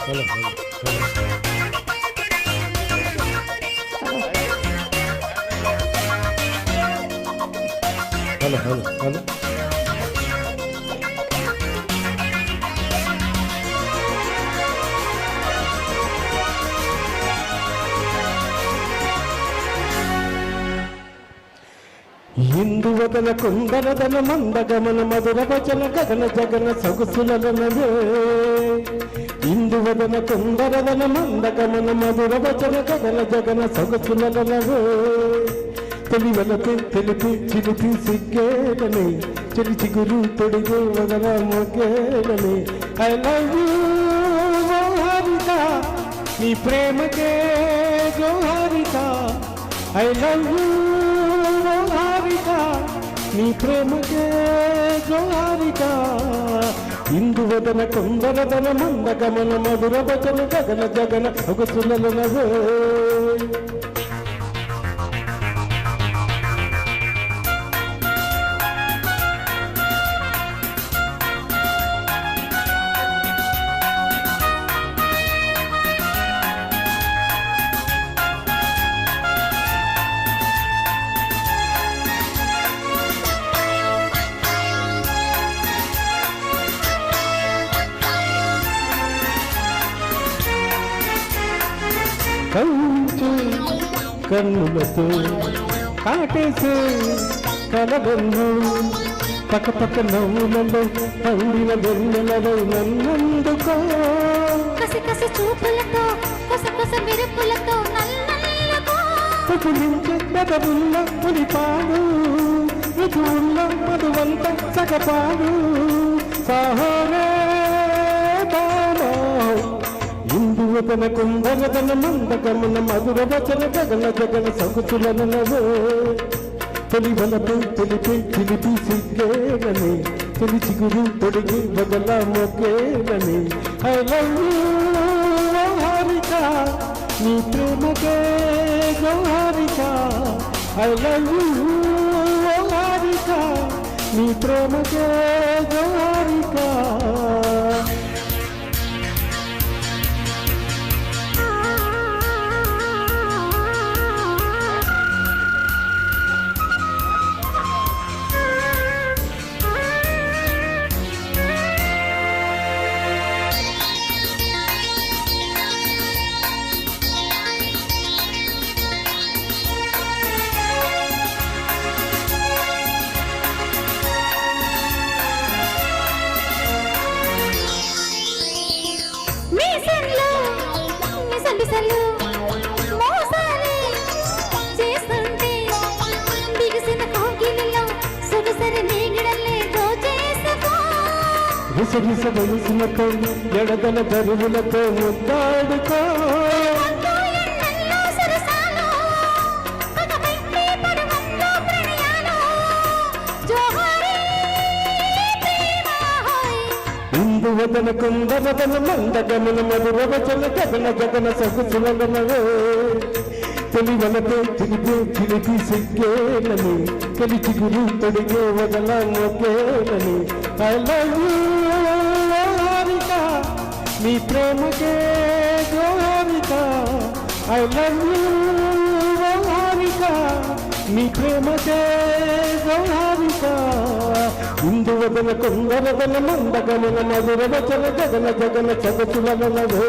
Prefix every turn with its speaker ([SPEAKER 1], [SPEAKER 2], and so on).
[SPEAKER 1] hello hello hello hello Induvadana కుందరదన మందగమన మధుర వచన గగన జగన సొగసులనవే ఇందువదన కుందరదన మందగమన మధుర వచన గగన జగన సొగసులనవే తెలివలతో తెలిపి చిలిపి సిగ్గేలని చెలి చిగురు తొడిగే వదల మొగ్గేలని ఐ లవ్ యూ హారిక నీ ప్రేమకే జోహారిక ఐ లవ్ యూ హారిక నీ ప్రేమకే జోహారిక ఇందువదన కుందరదన మందగమన మధుర వచన గగన జగన సొగసులనవే కంచు కన్నులతో కాటేసే కలగన్ను పక్కపక్క నవ్వులలో పండిన వెన్నెలలో నన్నందుకో
[SPEAKER 2] కసి కసి చూపులతో కొస కొస మెరుపులతో నన్నల్లకో
[SPEAKER 1] కులించే పెదవుల్ల పులిపాడు రుజువుల్ల మధువంత సగపాడు సాహోరే బామో ఇందువదన కుందరదన మందగమన మధుర వచన గగన జగన సొగసులనవే తెలివలతో తెలిపి చిలిపి సిగ్గేలని చెలి చిగురు తొడిగి వదల మొగ్గేలని ఐ లవ్ యూ హారిక నీ ప్రేమకే జోహారిక ఐ లవ్ యూ హారిక నీ ప్రేమకే జోహారిక రుసరుస వయసులతో ఎడదల దరువులతో ముద్దాడుకో ఇందువదన కుందరదన మందగమన మధుర వచన గగన జగన సొగసులనవే తెలివలతో చిలిపి చిలిపి సిగ్గేలని చెలి చిగురు తొడిగే వదల మొగ్గేలని ఐ లవ్ యూ హారిక నీ ప్రేమకే జోహారిక ఐ లవ్ యూ హారిక నీ ప్రేమకే జోహారిక ఇందువదన కుందరదన మందగమన మధుర వచన గగన జగన సొగసులనవే